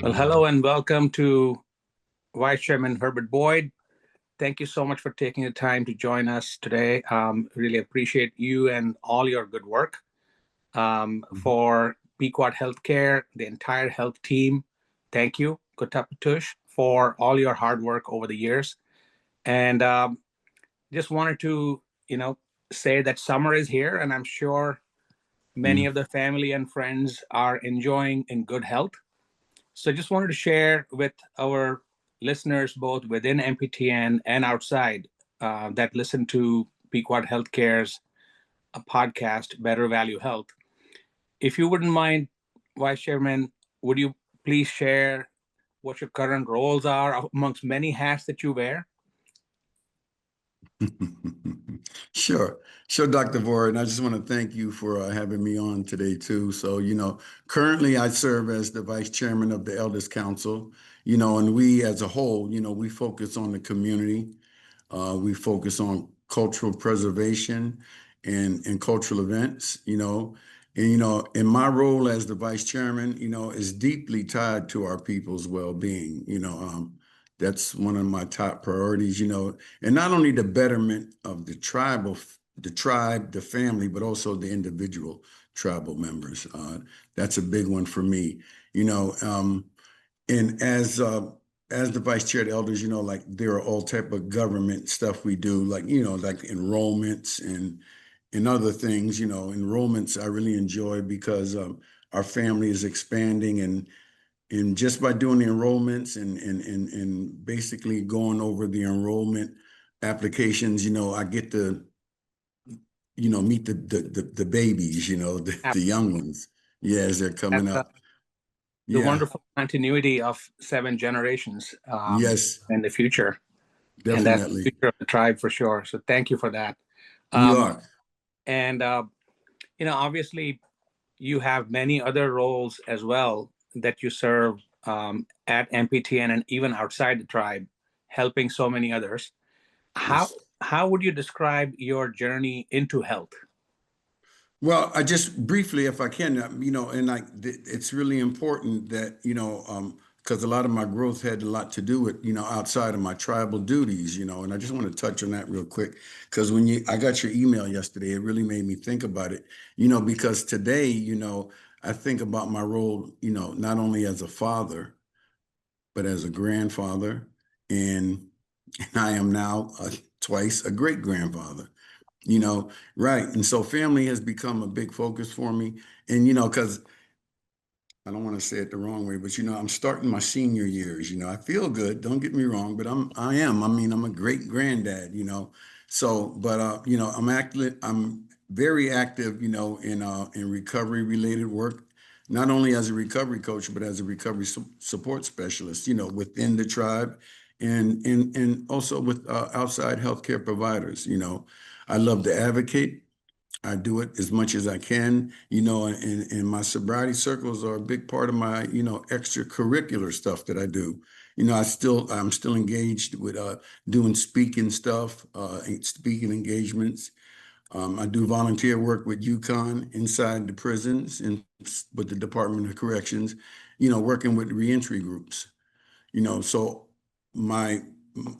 Well, hello and welcome to Vice Chairman Herbert Boyd. Thank you so much for taking the time to join us today. Really appreciate you and all your good work for Pequot Healthcare, the entire health team. Thank you, Kutapatush, for all your hard work over the years. And just wanted to, say that summer is here, and I'm sure many Mm. of the family and friends are enjoying in good health. So just wanted to share with our listeners, both within MPTN and outside, that listen to Pequot Healthcare's podcast, Better Value Health. If you wouldn't mind, Vice Chairman, would you please share what your current roles are amongst many hats that you wear? Sure, sure, Dr. Vora, and I just want to thank you for having me on today too. So, currently I serve as the vice chairman of the Elders Council, and we as a whole, we focus on the community. We focus on cultural preservation and cultural events, and, in my role as the vice chairman, is deeply tied to our people's well-being. That's one of my top priorities, and not only the betterment of the tribe, the family, but also the individual tribal members. That's a big one for me, and as the vice chair of the elders, like there are all type of government stuff we do, like, like enrollments and other things, enrollments I really enjoy because our family is expanding and just by doing the enrollments and basically going over the enrollment applications, I get to, meet the babies, the young ones. Yeah, as they're coming That's up. the Yeah. wonderful continuity of 7 generations Yes, in the future. And that's the definitely. future of the tribe for sure. So thank you for that. You Um, are. and, obviously, you have many other roles as well that you serve at MPTN and even outside the tribe, helping so many others. How Yes. how would you describe your journey into health? Well, I just briefly, if I can, and like it's really important that, because a lot of my growth had a lot to do with, outside of my tribal duties, and I just want to touch on that real quick. Because I got your email yesterday, it really made me think about it, because today, I think about my role, not only as a father, but as a grandfather, and, and I am now twice a great grandfather. you know, right. And so family has become a big focus for me. And, because I don't want to say it the wrong way, but, I'm starting my senior years. I feel good, don't get me wrong, but I mean, I'm a great granddad, So, but, I'm very active, in recovery related work, not only as a recovery coach, but as a recovery support specialist, within the tribe and also with outside healthcare providers. I love to advocate. I do it as much as I can, and my sobriety circles are a big part of my, extracurricular stuff that I do. I'm still engaged with doing speaking stuff, speaking engagements. I do volunteer work with UConn inside the prisons and with the Department of Corrections, working with reentry groups. So my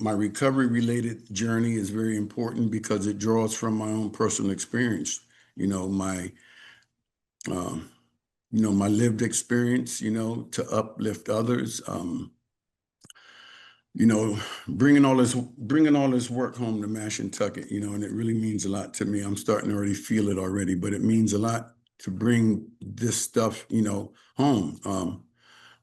my recovery related journey is very important because it draws from my own personal experience. You know, my um, my lived experience. To uplift others. You know, bringing all this work home to Mashantucket. And it really means a lot to me. I'm starting to already feel it already, but it means a lot to bring this stuff, home.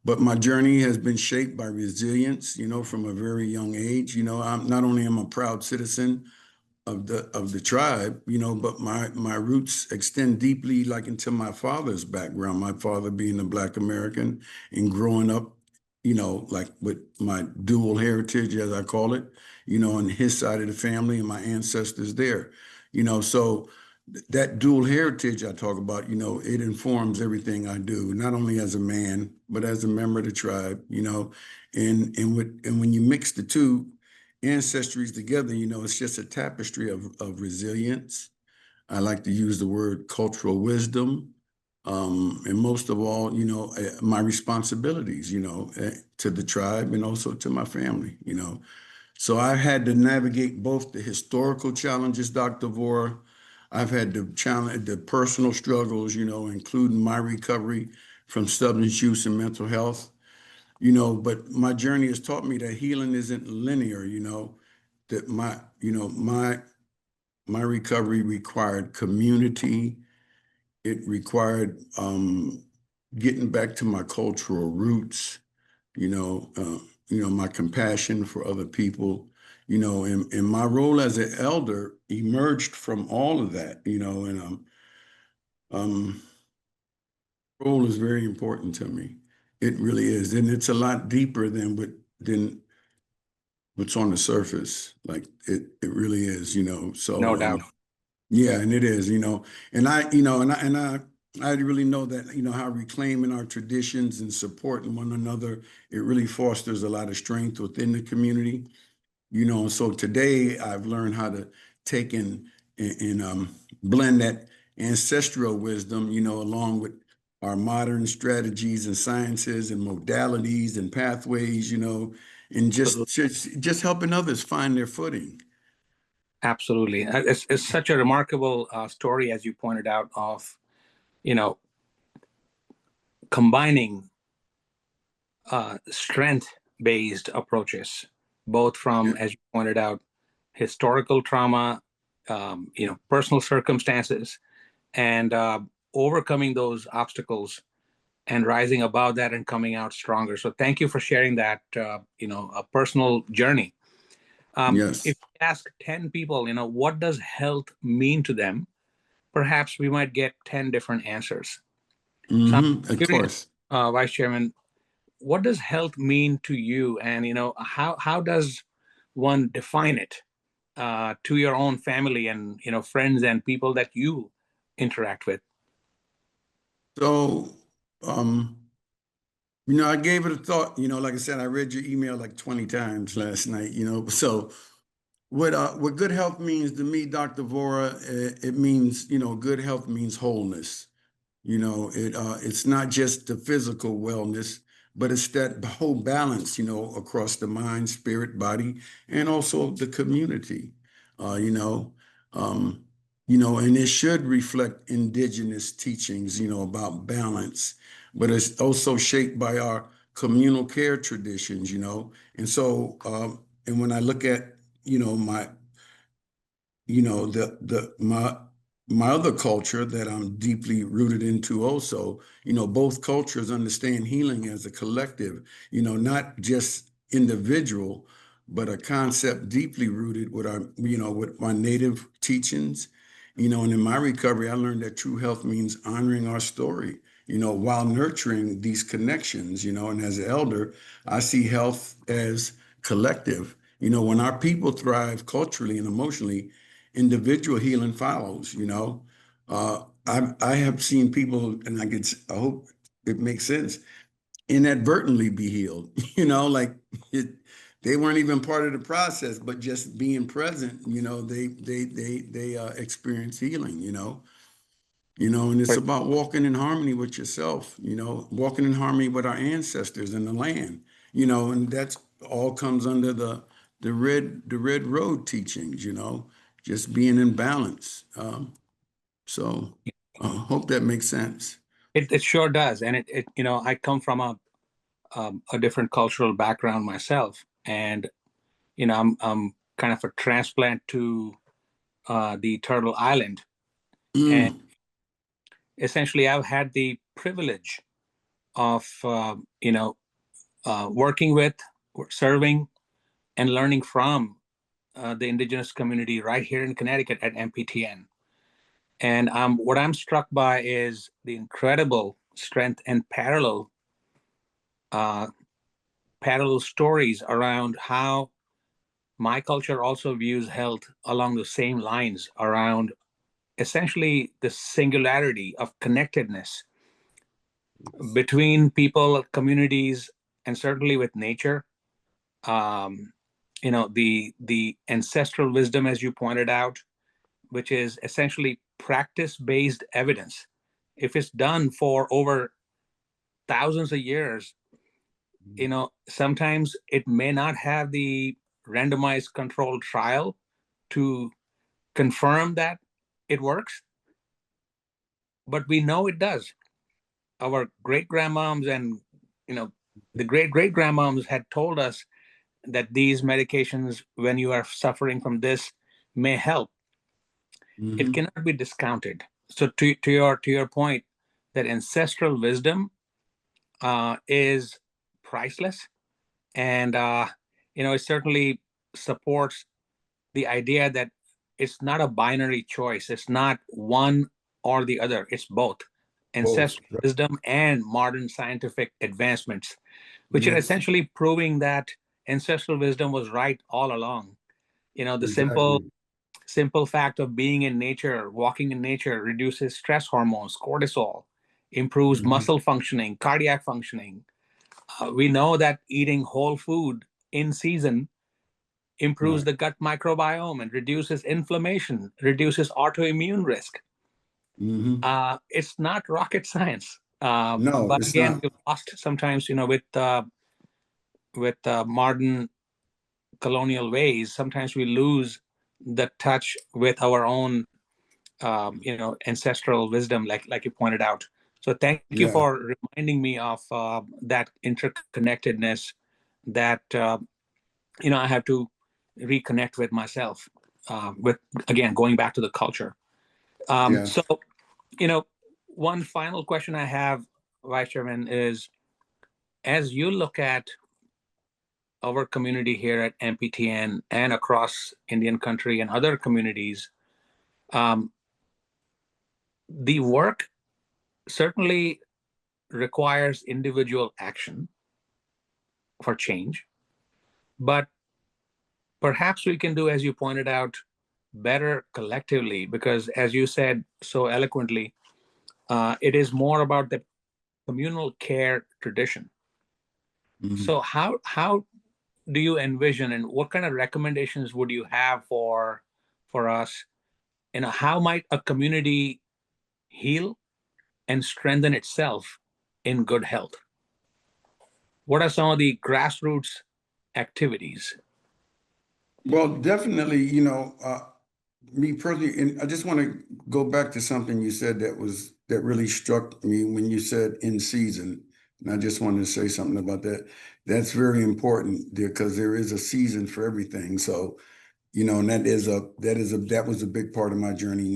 But my journey has been shaped by resilience, from a very young age. I'm not only am a proud citizen of the tribe, but my roots extend deeply like into my father's background, my father being a Black American and growing up, like with my dual heritage, as I call it, on his side of the family and my ancestors there. So that dual heritage I talk about, it informs everything I do, not only as a man, but as a member of the tribe, and when you mix the two ancestries together, it's just a tapestry of resilience. I like to use the word cultural wisdom, and most of all, my responsibilities, to the tribe and also to my family. So I had to navigate both the historical challenges, Dr. Vora. I've had to challenge the personal struggles, including my recovery from substance use and mental health. But my journey has taught me that healing isn't linear, that my recovery required community. It required getting back to my cultural roots, my compassion for other people, and my role as an elder emerged from all of that, and um, role is very important to me. It really is, and it's a lot deeper than what's on the surface. Like it really is, No So doubt. yeah, and it is, and I really know that, how reclaiming our traditions and supporting one another, it really fosters a lot of strength within the community. So today I've learned how to take and blend that ancestral wisdom, along with our modern strategies and sciences and modalities and pathways, and just helping others find their footing. Absolutely. It's such a remarkable story, as you pointed out, of, you know, combining strength-based approaches, both Yeah. from, as you pointed out, historical trauma, personal circumstances, and overcoming those obstacles and rising above that and coming out stronger. So thank you for sharing that, a personal journey. If Yes. you ask 10 people, what does health mean to them? Perhaps we might get 10 different answers. So I'm Of curious, course. Vice Chairman, what does health mean to you? And, how does one define it to your own family and, friends and people that you interact with? So, um, I gave it a thought, like I said, I read your email like 20 times last night, So what good health means to me, Dr. Vora, it means, good health means wholeness. It's not just the physical wellness, but it's that whole balance, across the mind, spirit, body, and also the community. Uh, you know, um, and it should reflect indigenous teachings, about balance, but it's also shaped by our communal care traditions, And so, and when I look at, my the my other culture that I'm deeply rooted into also, both cultures understand healing as a collective, not just individual, but a concept deeply rooted with with my native teachings, and in my recovery, I learned that true health means honoring our story, while nurturing these connections, and as an elder, I see health as collective. When our people thrive culturally and emotionally, individual healing follows. I have seen people, and I hope it makes sense, inadvertently be healed. Like it, they weren't even part of the process, but just being present, they experience healing. And it's about walking in harmony with yourself. Walking in harmony with our ancestors and the land. And that's all comes under the red road teachings. Just being in balance. So hope that makes sense. It sure does. And I come from a different cultural background myself. And, I'm kind of a transplant to the Turtle Island. And Mm, essentially, I've had the privilege of, working with, serving, and learning from the indigenous community right here in Connecticut at MPTN. And what I'm struck by is the incredible strength and uh, parallel stories around how my culture also views health along the same lines around essentially the singularity of connectedness between people, communities, and certainly with nature. Um, the ancestral wisdom, as you pointed out, which is essentially practice-based evidence if it's done for over thousands of years, sometimes it may not have the randomized controlled trial to confirm that it works, but we know it does. Our great grandmoms and the great great grandmoms had told us that these medications, when you are suffering from this, may help. It Mm-hmm. cannot be discounted. So to your point, that ancestral wisdom is priceless, and it certainly supports the idea that it's not a binary choice. It's not one or the other. It's both Both. ancestral wisdom and modern scientific advancements, which are Yes, essentially proving that ancestral wisdom was right all along. The simple exactly. simple fact of being in nature, walking in nature, reduces stress hormones, cortisol, improves Mm-hmm. muscle functioning, cardiac functioning. We know that eating whole food in season improves Right. the gut microbiome and reduces inflammation, reduces autoimmune risk. Mm-hmm. It's not rocket science, No, but it's again, not. we've lost sometimes, with modern colonial ways. Sometimes we lose the touch with our own, ancestral wisdom, like you pointed out. So thank you Yeah, for reminding me of that interconnectedness that I have to reconnect with myself. With again going back to the culture. yeah. So you know, one final question I have, Vice Chairman, is as you look at our community here at MPTN and across Indian country and other communities, um, the work certainly requires individual action for change, but perhaps we can do, as you pointed out, better collectively, because as you said so eloquently, it is more about the communal care tradition. Mhm. So how do you envision, and what kind of recommendations would you have for us? How might a community heal and strengthen itself in good health? What are some of the grassroots activities? Well, definitely, me personally, and I just want to go back to something you said that really struck me when you said in season. And I just wanted to say something about that. That's very important because there is a season for everything. So, and that was a big part of my journey,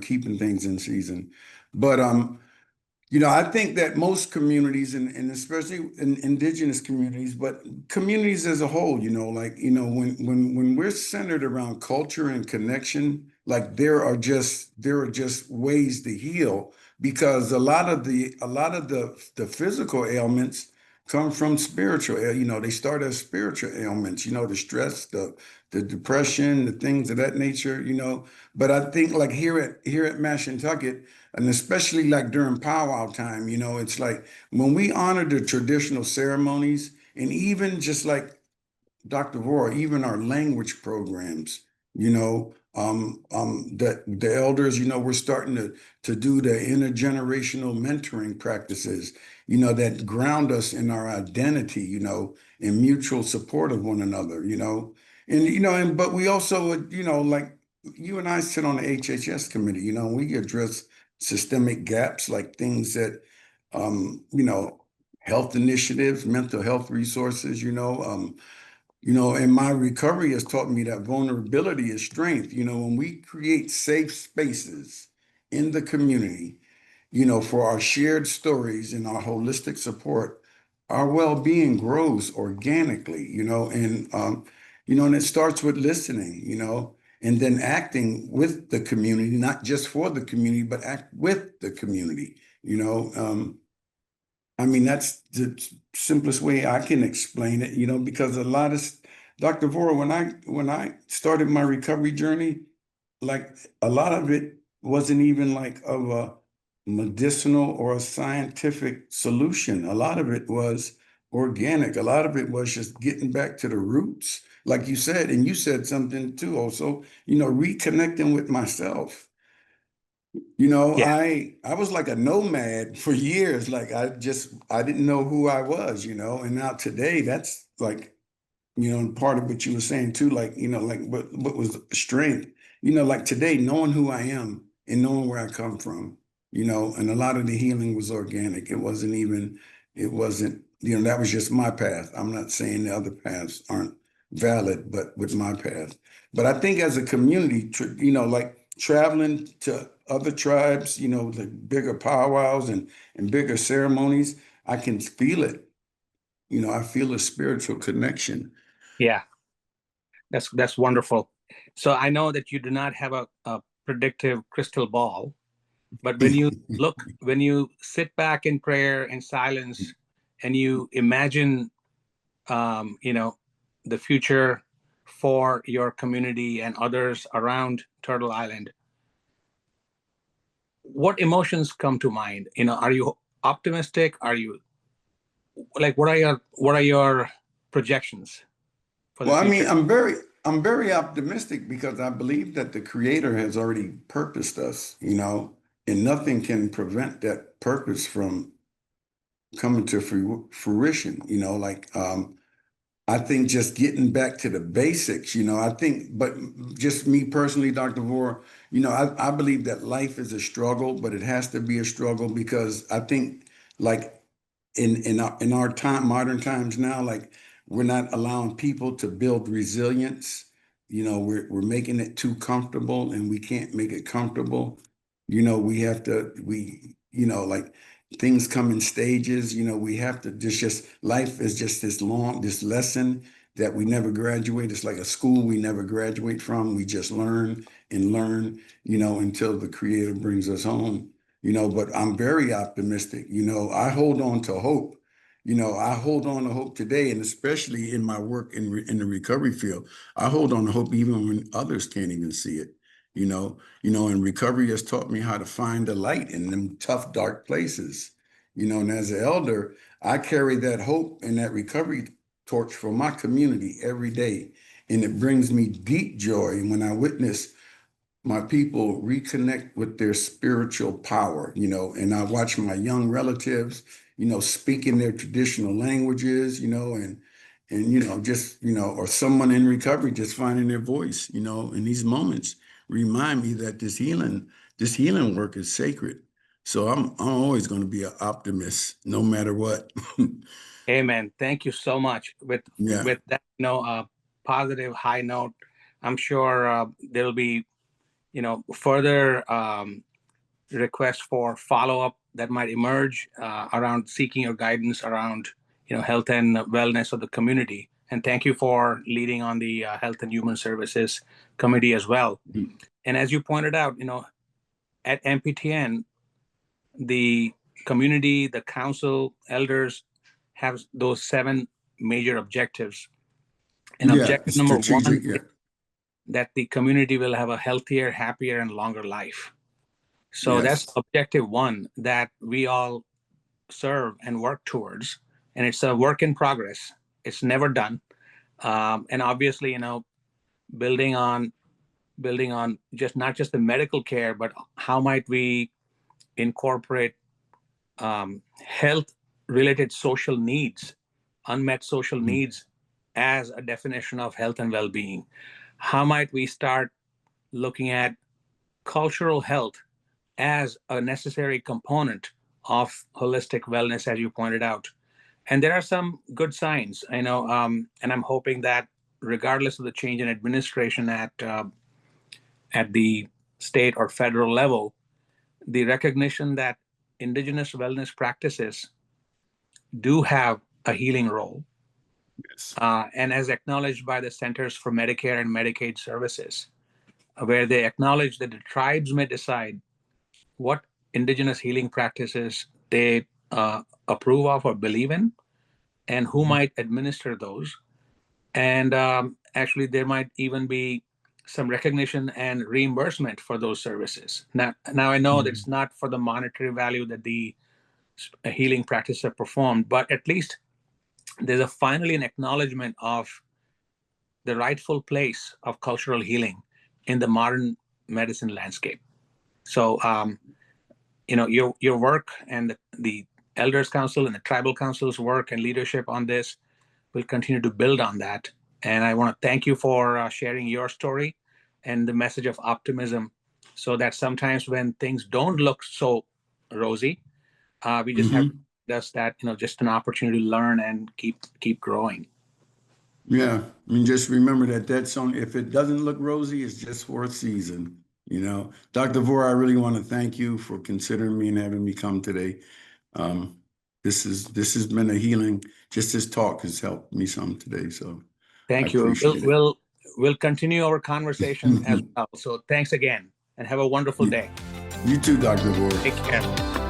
keeping things in season. But I think that most communities and especially in indigenous communities, but communities as a whole, when we're centered around culture and connection, like there are just ways to heal because a lot of the physical ailments come from spiritual, they start as spiritual ailments, the stress, the depression, the things of that nature, But I think like here at Mashantucket, and especially like during powwow time, it's like when we honor the traditional ceremonies and even just like Dr. Vora, even our language programs, the elders, we're starting to do the intergenerational mentoring practices, that ground us in our identity, in mutual support of one another, and but we also, like you and I sit on the HHS committee, we address systemic gaps like things that, health initiatives, mental health resources, and my recovery has taught me that vulnerability is strength. When we create safe spaces in the community, for our shared stories and our holistic support, our well-being grows organically, and it starts with listening, and then acting with the community, not just for the community, but act with the community, I mean, that's the simplest way I can explain it, because Dr. Vora, when I started my recovery journey, like a lot of it wasn't even like of a medicinal or a scientific solution. A lot of it was organic. A lot of it was just getting back to the roots, like you said, and you said something too also, reconnecting with myself. You know, Yeah, I was like a nomad for years. Like I didn't know who I was, you know, and now today that's like, you know, part of what you were saying too, like, you know, like what was the strength, you know, like today, knowing who I am and knowing where I come from, you know, and a lot of the healing was organic. It wasn't, you know, that was just my path. I'm not saying the other paths aren't valid, but with my path. But I think as a community, you know, like traveling to other tribes, you know, the bigger powwows and bigger ceremonies, I can feel it. You know, I feel a spiritual connection. yeah, that's wonderful. So I know that you do not have a predictive crystal ball, but when you sit back in prayer and silence, and you imagine, you know, the future for your community and others around Turtle Island, what emotions come to mind? You know, are you optimistic? Are you like, what are your projections for the Well, I mean, future? I'm very optimistic because I believe that the Creator has already purposed us, you know, and nothing can prevent that purpose from coming to fruition, you know, like I think just getting back to the basics, you know, I think, but just me personally, Dr. Vora, you know, I believe that life is a struggle, but it has to be a struggle because I think like in our time, modern times now, like we're not allowing people to build resilience. You know, we're making it too comfortable and we can't make it comfortable. You know, you know, like things come in stages, you know, we have to just life is just this lesson that we never graduate. It's like a school we never graduate from. We just learn and learn, you know, until the creator brings us home, you know, but I'm very optimistic. You know, I hold on to hope. You know, I hold on to hope today, and especially in my work in the recovery field, I hold on to hope even when others can't even see it. And recovery has taught me how to find the light in them tough, dark places. You know, and as an elder, I carry that hope and that recovery torch for my community every day, and it brings me deep joy when I witness my people reconnect with their spiritual power, you know, and I watch my young relatives, you know, speaking their traditional languages, you know, and you know, just, you know, or someone in recovery just finding their voice, you know, in these moments remind me that this healing work is sacred. So I'm always going to be an optimist no matter what. Amen. Thank you so much. Yeah. With that, you know, positive high note, I'm sure there'll be, you know, further requests for follow up that might emerge around seeking your guidance around, you know, health and wellness of the community. And thank you for leading on the Health and Human Services Committee as well. And as you pointed out, you know, at MPTN, the community, the council, elders have those seven major objectives. And Yeah, objective number strategic. one Yeah. is that the community will have a healthier, happier, and longer life. So that's Yes. objective one that we all serve and work towards. And it's a work in progress. It's never done. And obviously, you know, building on just not just the medical care, but how might we incorporate health related social needs, unmet social Mm. needs, as a definition of health and well being? How might we start looking at cultural health as a necessary component of holistic wellness, as you pointed out? And there are some good signs, I know, and I'm hoping that regardless of the change in administration at the state or federal level, the recognition that indigenous wellness practices do have a healing role, Yes. and as acknowledged by the Centers for Medicare and Medicaid Services, where they acknowledge that the tribes may decide what indigenous healing practices they approve of or believe in, and who might administer those. And actually, there might even be some recognition and reimbursement for those services. Now I know that Mhm. it's not for the monetary value that the healing practices are performed, but at least there's a finally an acknowledgement of the rightful place of cultural healing in the modern medicine landscape. So, your work and the Elders Council and the Tribal Council's work and leadership on this will continue to build on that. And I want to thank you for sharing your story and the message of optimism, so that sometimes when things don't look so rosy, we just have that's that just an opportunity to learn and keep growing. Yeah, I mean, just remember that song, if it doesn't look rosy, it's just for a season. Dr. Vora, I really want to thank you for considering me and having me come today. This has been a healing. Just this talk has helped me some today. So I Thank you. appreciate it. We'll continue our conversation as well. So thanks again, and have a wonderful day. You too, Dr. Vora. Take care.